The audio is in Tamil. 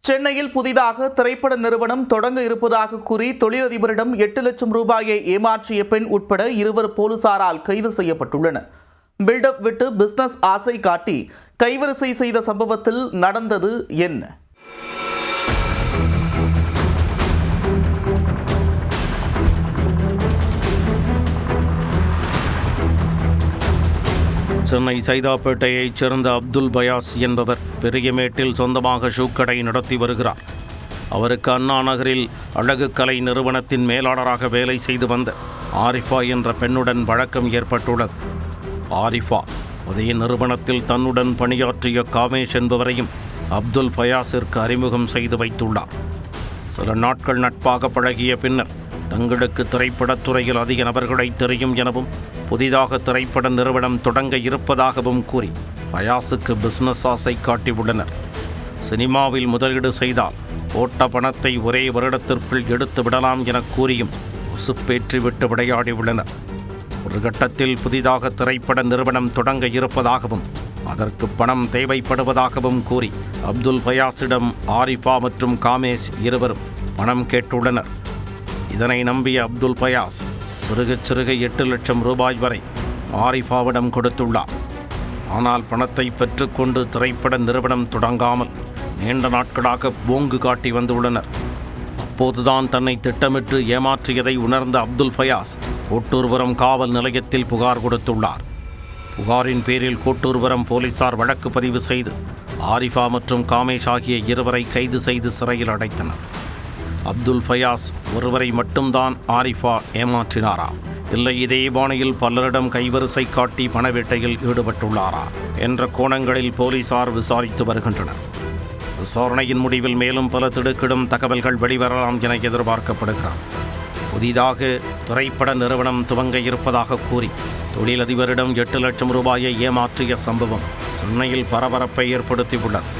சென்னையில் புதிதாக திரைப்பட நிறுவனம் தொடங்க இருப்பதாக கூறி தொழிலதிபரிடம் 8 லட்சம் ரூபாயை ஏமாற்றிய பெண் உட்பட 2 போலீசாரால் கைது செய்யப்பட்டுள்ளனர். பில்டப் விட்டு பிசினஸ் ஆசை காட்டி கைவரிசை செய்த சம்பவத்தில் நடந்தது என்ன? சென்னை சைதாப்பேட்டையைச் சேர்ந்த அப்துல் பயாஸ் என்பவர் பெரியமேட்டில் சொந்தமாக ஷூக்கடை நடத்தி வருகிறார். அவருக்கு அண்ணா நகரில் அழகு கலை நிறுவனத்தின் மேலாளராக வேலை செய்து வந்த ஆரிஃபா என்ற பெண்ணுடன் வழக்கம் ஏற்பட்டுள்ளது. ஆரிஃபா அதே நிறுவனத்தில் தன்னுடன் பணியாற்றிய காமேஷ் என்பவரையும் அப்துல் பயாஸிற்கு அறிமுகம் செய்து வைத்துள்ளார். சில நாட்கள் நட்பாக பழகிய பின்னர் தங்களுக்கு திரைப்படத்துறையில் அதிக நபர்களை தெரியும் எனவும் புதிதாக திரைப்பட நிறுவனம் தொடங்க இருப்பதாகவும் கூறி பயாஸுக்கு பிசினஸ் ஆசை காட்டியுள்ளனர். சினிமாவில் முதலீடு செய்தால் போட்ட பணத்தை ஒரே வருடத்திற்குள் எடுத்து விடலாம் என கூறியும் உசுப்பேற்றிவிட்டு விளையாடியுள்ளனர். ஒரு கட்டத்தில் புதிதாக திரைப்பட நிறுவனம் தொடங்க இருப்பதாகவும் அதற்கு பணம் தேவைப்படுவதாகவும் கூறி அப்துல் பயாஸிடம் ஆரிஃபா மற்றும் காமேஷ் இருவரும் பணம் கேட்டுள்ளனர். இதனை நம்பிய அப்துல் பயாஸ் சிறுக 8 லட்சம் ரூபாய் வரை ஆரிஃபாவிடம் கொடுத்துள்ளார். ஆனால் பணத்தை பெற்றுக்கொண்டு திரைப்பட நிறுவனம் தொடங்காமல் நீண்ட நாட்களாக போங்கு காட்டி வந்துள்ளனர். அப்போதுதான் தன்னை திட்டமிட்டு ஏமாற்றியதை உணர்ந்த அப்துல் பயாஸ் கோட்டூர்புரம் காவல் நிலையத்தில் புகார் கொடுத்துள்ளார். புகாரின் பேரில் கோட்டூர்புரம் போலீசார் வழக்கு பதிவு செய்து ஆரிஃபா மற்றும் காமேஷ் ஆகிய 2 கைது செய்து சிறையில் அடைத்தனர். அப்துல் பயாஸ் ஒருவரை மட்டும்தான் ஆரிஃபா ஏமாற்றினாரா, இல்லை இதே பாணியில் பலரிடம் கைவரிசை காட்டி பணவேட்டையில் ஈடுபட்டுள்ளாரா என்ற கோணங்களில் போலீசார் விசாரித்து வருகின்றனர். விசாரணையின் முடிவில் மேலும் பல திடுக்கிடும் தகவல்கள் வெளிவரலாம் என எதிர்பார்க்கப்படுகிறார். புதிதாக திரைப்பட நிறுவனம் துவங்க இருப்பதாக கூறி தொழிலதிபரிடம் 8 லட்சம் ரூபாயை ஏமாற்றிய சம்பவம் சென்னையில் பரபரப்பை ஏற்படுத்தியுள்ளது.